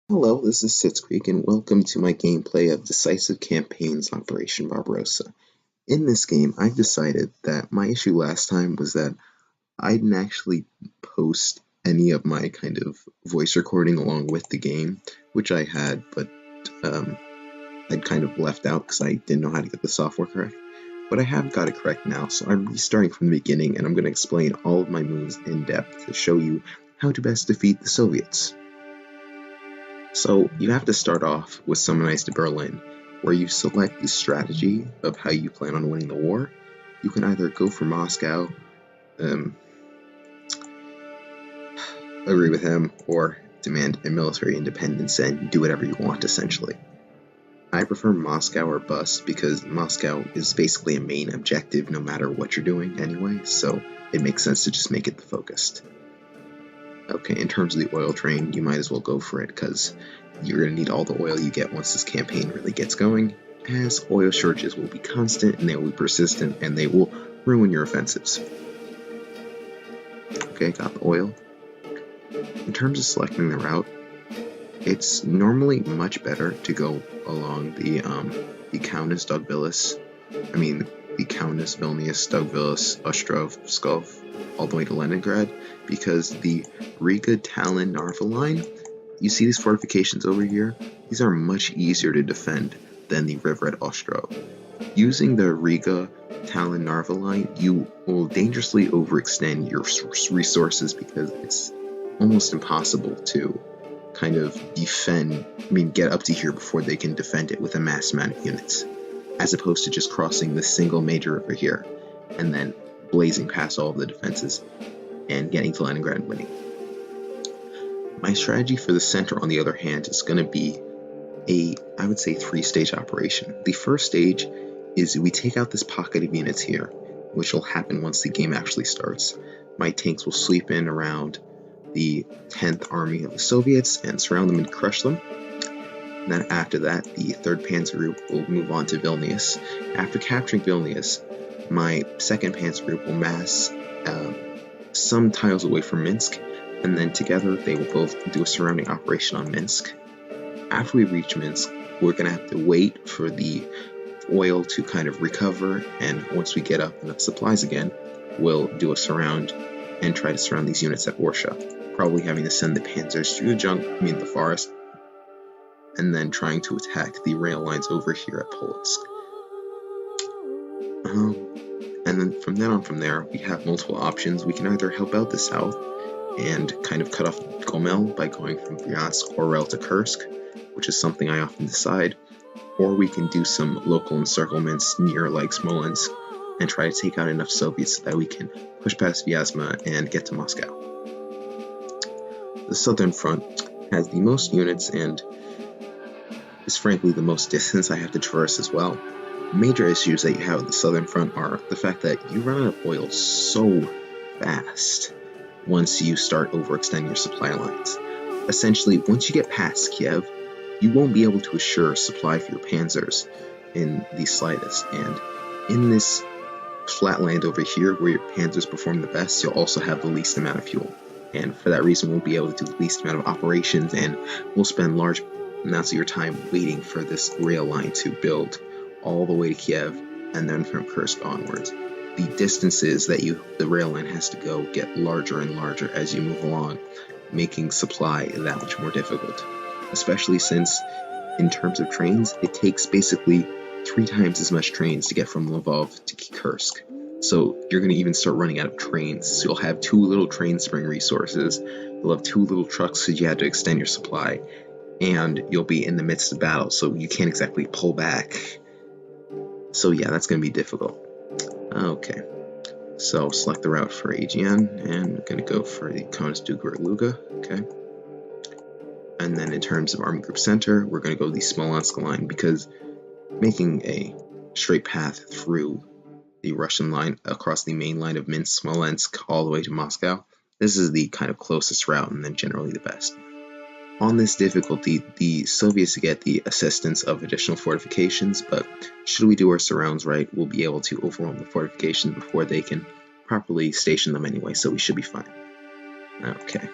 Hello, this is Sitzcreek, and welcome to my gameplay of Decisive Campaigns Operation Barbarossa. In this game, I've decided that my issue last time was that I didn't actually post any of my kind of voice recording along with the game, which I had, but I'd kind of left out because I didn't know how to get the software correct. But I have got it correct now, so I'm restarting from the beginning, and I'm going to explain all of my moves in depth to show you how to best defeat the Soviets. So you have to start off with Summonize to Berlin, where you select the strategy of how you plan on winning the war. You can either go for Moscow, agree with him, or demand a military independence and do whatever you want, essentially. I prefer Moscow or bust because Moscow is basically a main objective no matter what you're doing anyway, so it makes sense to just make it the focused. Okay, in terms of the oil train, you might as well go for it because you're going to need all the oil you get once this campaign really gets going, as oil shortages will be constant and they will be persistent and they will ruin your offensives. Okay, got the oil. In terms of selecting the route, it's normally much better to go along the Kaunas Daugavpils, the Kaunas Vilnius Daugavpils Ostrov Pskov all the way to Leningrad, because the Riga Tallinn Narva line, you see these fortifications over here? These are much easier to defend than the river at Ostrov. Using the Riga Tallinn Narva line, you will dangerously overextend your resources because it's almost impossible to kind of get up to here before they can defend it with a mass amount of units, as opposed to just crossing this single major river here and then blazing past all of the defenses and getting to Leningrad and winning. My strategy for the center, on the other hand, is going to be I would say, 3-stage operation. The first stage is we take out this pocket of units here, which will happen once the game actually starts. My tanks will sweep in around the 10th Army of the Soviets and surround them and crush them. And then after that, the 3rd Panzer Group will move on to Vilnius. After capturing Vilnius, my 2nd Panzer Group will mass some tiles away from Minsk, and then together they will both do a surrounding operation on Minsk. After we reach Minsk, we're going to have to wait for the oil to kind of recover, and once we get up enough supplies again, we'll do a surround and try to surround these units at Orsha, probably having to send the panzers through the forest, and then trying to attack the rail lines over here at Polotsk. And then from there, we have multiple options. We can either help out the south and kind of cut off Gomel by going from Bryansk or Rel to Kursk, which is something I often decide, or we can do some local encirclements near like Smolensk and try to take out enough Soviets so that we can push past Vyazma and get to Moscow. The southern front has the most units and is frankly the most distance I have to traverse as well. Major issues that you have at the southern front are the fact that you run out of oil so fast once you start overextending your supply lines. Essentially, once you get past Kiev, you won't be able to assure supply for your panzers in the slightest, and in this flat land over here where your panzers perform the best, you'll also have the least amount of fuel, and for that reason we'll be able to do the least amount of operations, and we'll spend large amounts of your time waiting for this rail line to build all the way to Kiev and then from Kursk onwards. The distances that the rail line has to go get larger and larger as you move along, making supply that much more difficult, especially since in terms of trains, it takes basically 3 times as much trains to get from Lvov to Kursk. So you're going to even start running out of trains. So you'll have 2 little train spring resources, you'll have 2 little trucks because you had to extend your supply, and you'll be in the midst of battle, so you can't exactly pull back. So yeah, that's going to be difficult. Okay, so select the route for AGN, and we're going to go for the Kaunas Daugavpils, okay. And then in terms of Army Group Center, we're going to go the Smolensk line, because making a straight path through the Russian line across the main line of Minsk, Smolensk, all the way to Moscow, this is the kind of closest route and then generally the best. On this difficulty, the Soviets get the assistance of additional fortifications, but should we do our surrounds right, we'll be able to overwhelm the fortifications before they can properly station them anyway, so we should be fine. Okay.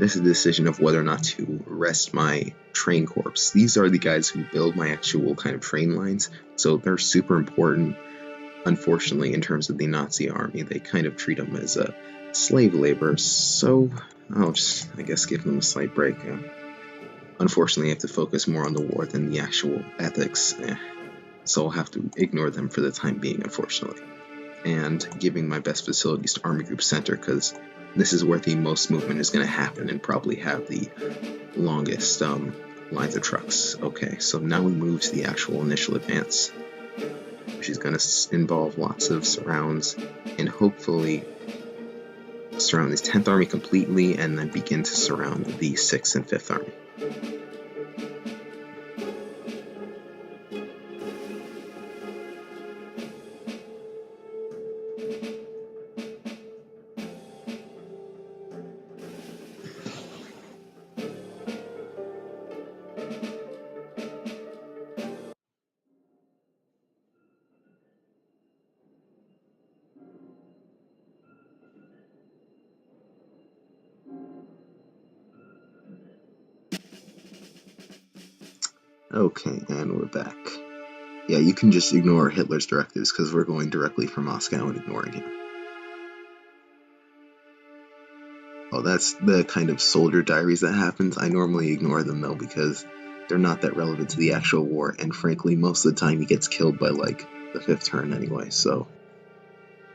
this is a decision of whether or not to rest my train corps. These are the guys who build my actual kind of train lines, so they're super important. Unfortunately, in terms of the Nazi army, they kind of treat them as a slave labor, so I'll just, I guess, give them a slight break. Unfortunately, I have to focus more on the war than the actual ethics, so I'll have to ignore them for the time being, unfortunately. And giving my best facilities to Army Group Center, because this is where the most movement is going to happen and probably have the longest lines of trucks. Okay, so now we move to the actual initial advance, which is going to involve lots of surrounds and hopefully surround this 10th Army completely and then begin to surround the 6th and 5th Army. Okay, and we're back. Yeah, you can just ignore Hitler's directives because we're going directly for Moscow and ignoring him. Oh, that's the kind of soldier diaries that happens. I normally ignore them though because they're not that relevant to the actual war, and frankly, most of the time he gets killed by like the 5th turn anyway, so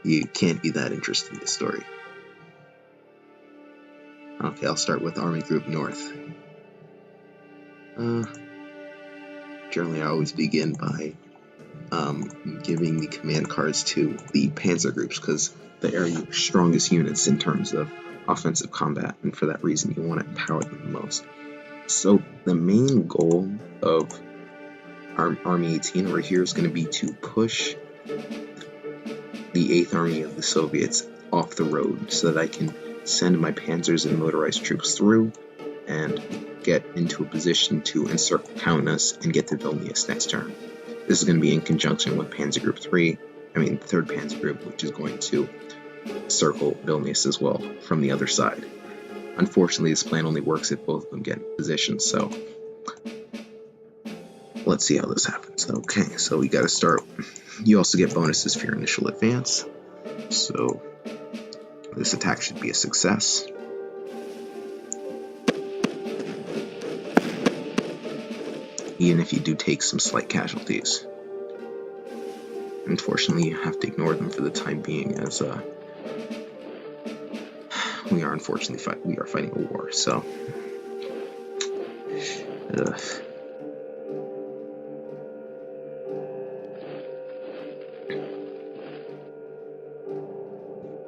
you can't be that interested in the story. Okay, I'll start with Army Group North. Generally, I always begin by giving the command cards to the panzer groups because they are your strongest units in terms of offensive combat, and for that reason you want to empower them the most. So the main goal of Army 18 over here is going to be to push the 8th Army of the Soviets off the road so that I can send my panzers and motorized troops through and get into a position to encircle Kaunas and get to Vilnius next turn. This is going to be in conjunction with Panzer Group 3, I mean 3rd Panzer Group, which is going to circle Vilnius as well from the other side. Unfortunately, this plan only works if both of them get in position, so let's see how this happens. Okay, so we got to start. You also get bonuses for your initial advance, so this attack should be a success. Even if you do take some slight casualties. Unfortunately, you have to ignore them for the time being, as we are unfortunately fighting a war. So,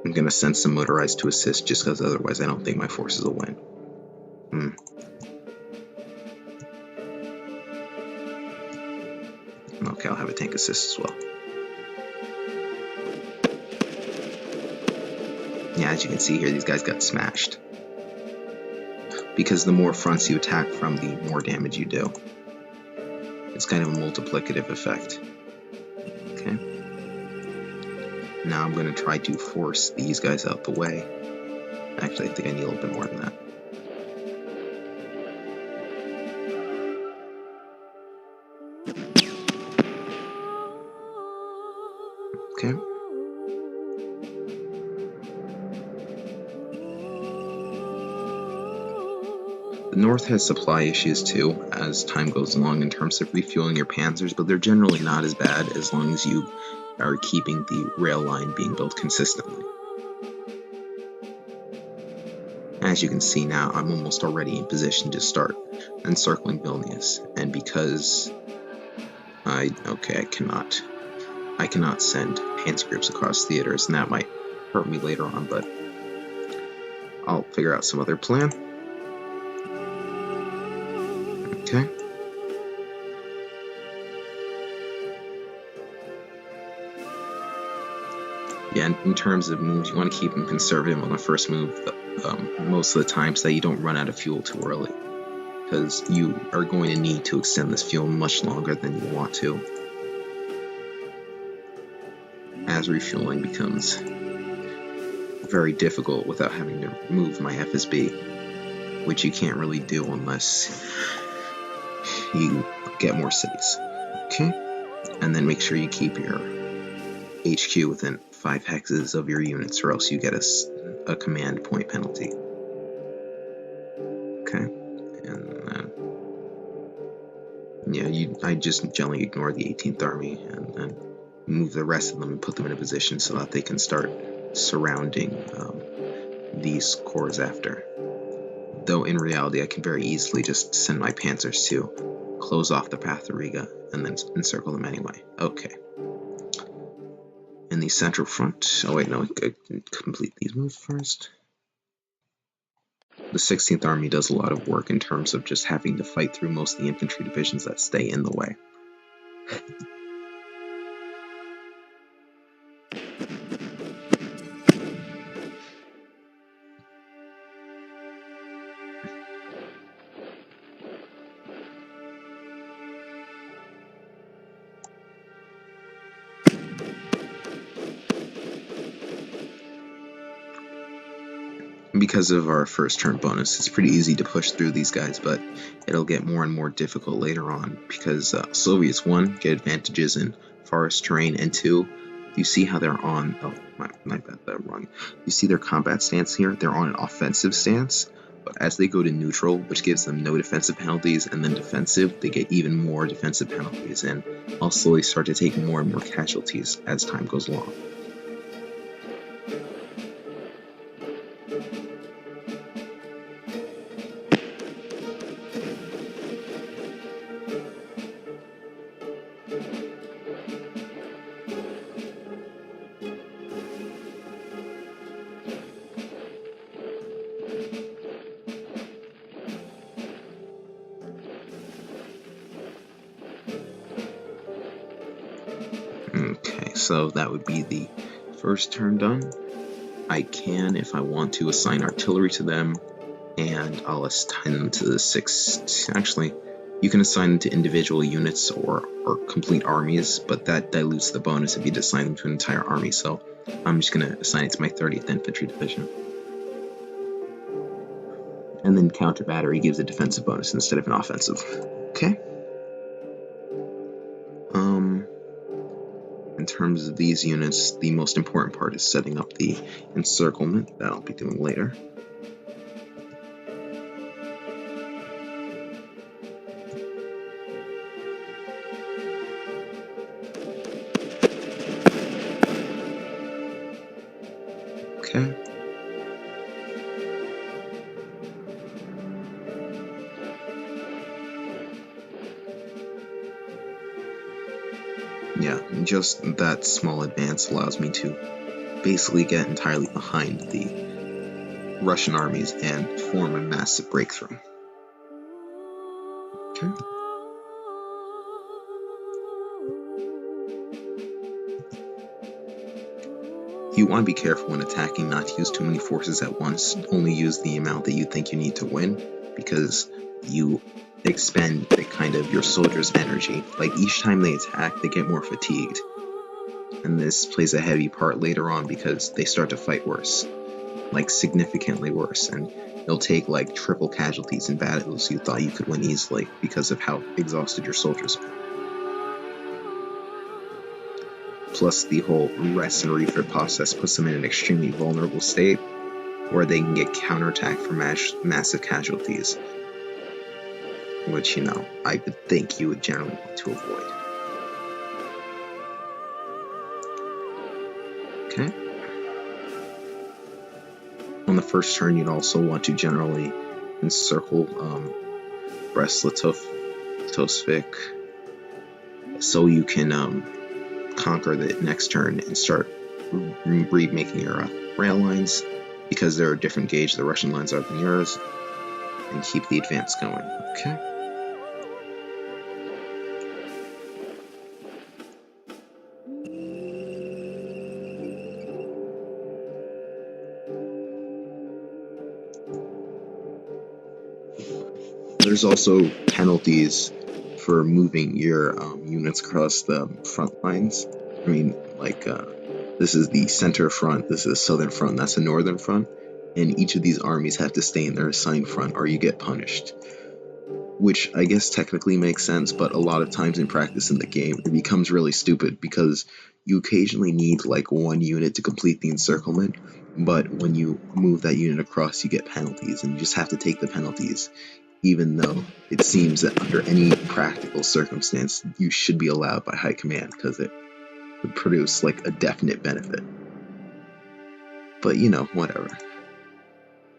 I'm gonna send some motorized to assist, just because otherwise I don't think my forces will win. Okay, I'll have a tank assist as well. Yeah, as you can see here, these guys got smashed. Because the more fronts you attack from, the more damage you do. It's kind of a multiplicative effect. Okay. Now I'm going to try to force these guys out the way. Actually, I think I need a little bit more than that. Okay. The North has supply issues too as time goes along in terms of refueling your panzers, but they're generally not as bad as long as you are keeping the rail line being built consistently. As you can see now, I'm almost already in position to start encircling Vilnius, and because I cannot send panzer groups across theaters, and that might hurt me later on, but I'll figure out some other plan. Okay. Yeah, in terms of moves, you want to keep them conservative on the first move most of the time so that you don't run out of fuel too early, because you are going to need to extend this fuel much longer than you want to, as refueling becomes very difficult without having to move my FSB. which you can't really do unless you get more cities. Okay? And then make sure you keep your HQ within 5 hexes of your units, or else you get a command point penalty. Okay? And then, yeah, I just generally ignore the 18th Army and then move the rest of them and put them in a position so that they can start surrounding these corps after. Though in reality, I can very easily just send my panzers to close off the path to Riga and then encircle them anyway. Okay. In the central front, oh wait, no, I complete these moves first. The 16th Army does a lot of work in terms of just having to fight through most of the infantry divisions that stay in the way. Because of our first turn bonus, it's pretty easy to push through these guys, but it'll get more and more difficult later on because Soviets, 1, get advantages in forest terrain, and 2, you see how they're on, oh, my bad, that wrong. You see their combat stance here, they're on an offensive stance, but as they go to neutral, which gives them no defensive penalties, and then defensive, they get even more defensive penalties, and I'll slowly start to take more and more casualties as time goes along. Okay, so that would be the first turn done. I can, if I want to, assign artillery to them, and I'll assign them to the 6. Actually, you can assign them to individual units or complete armies, but that dilutes the bonus if you assign them to an entire army, so I'm just going to assign it to my 30th Infantry Division. And then counter battery gives a defensive bonus instead of an offensive. Okay. In terms of these units, the most important part is setting up the encirclement that I'll be doing later. Okay. Yeah, just that small advance allows me to basically get entirely behind the Russian armies and form a massive breakthrough. Okay. You want to be careful when attacking not to use too many forces at once. Only use the amount that you think you need to win, because you expend your soldiers' energy. Like, each time they attack, they get more fatigued. And this plays a heavy part later on because they start to fight worse. Like, significantly worse. And they'll take, like, triple casualties in battles you thought you could win easily because of how exhausted your soldiers are. Plus, the whole rest and refit process puts them in an extremely vulnerable state where they can get counterattacked for massive casualties, which, I would think you would generally want to avoid. Okay. On the first turn, you'd also want to generally encircle Brest-Litovsk, so you can conquer the next turn and start remaking your rail lines, because they're a different gauge the Russian lines are than yours, and keep the advance going. Okay. There's also penalties for moving your units across the front lines. I mean, like, this is the center front, this is the southern front, that's the northern front. and each of these armies have to stay in their assigned front or you get punished. Which I guess technically makes sense, but a lot of times in practice in the game, it becomes really stupid because you occasionally need like one unit to complete the encirclement, but when you move that unit across, you get penalties, and you just have to take the penalties, even though it seems that under any practical circumstance, you should be allowed by high command because it would produce like a definite benefit. But you know, whatever.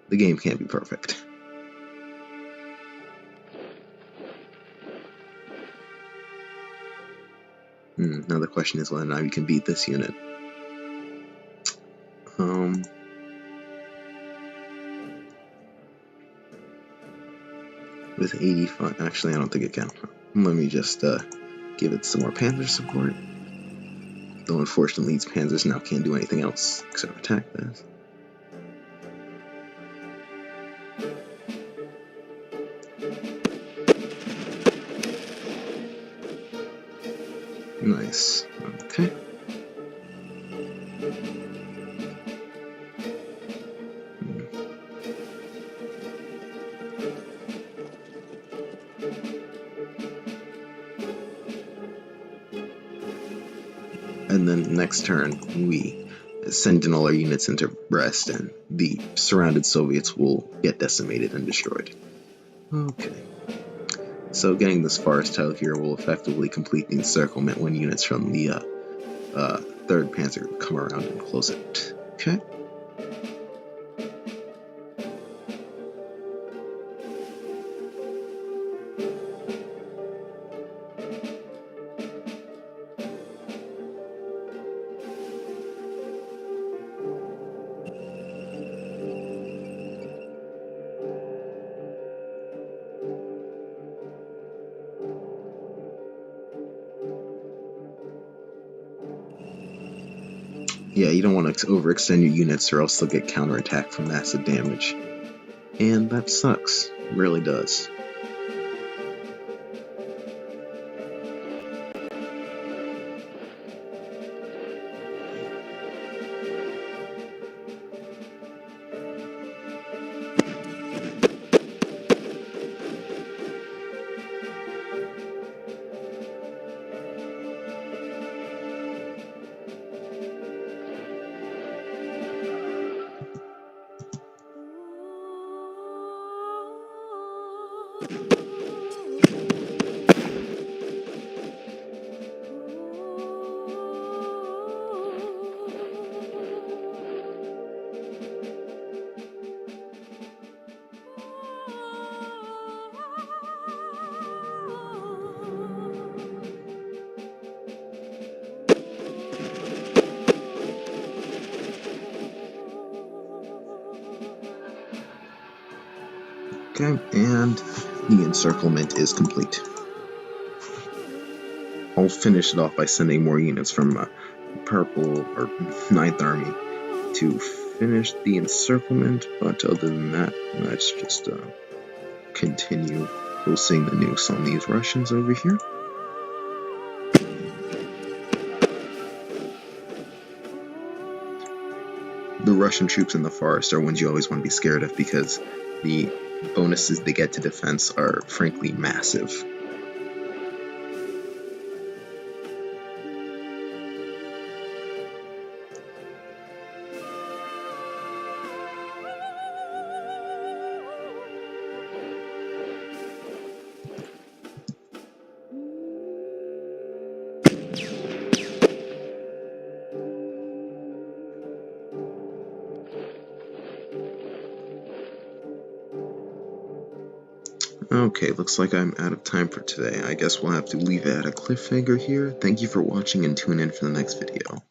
The game can't be perfect. Now the question is whether or not you can beat this unit. With 85, actually I don't think it can. Let me just give it some more panzer support. Though unfortunately its panzers now can't do anything else except attack this. Nice. Okay. And then next turn, we send in all our units into rest, and the surrounded Soviets will get decimated and destroyed. Okay. So getting this forest tile here will effectively complete the encirclement when units from the 3rd Panzer come around and close it. Okay. Yeah, you don't want to overextend your units or else they'll get counterattacked from massive damage. And that sucks. It really does. Okay, and the encirclement is complete. I'll finish it off by sending more units from Purple or 9th Army to finish the encirclement, but other than that, let's just continue posting the nukes on these Russians over here. The Russian troops in the forest are ones you always want to be scared of because the bonuses they get to defense are frankly massive. Okay, looks like I'm out of time for today. I guess we'll have to leave it at a cliffhanger here. Thank you for watching and tune in for the next video.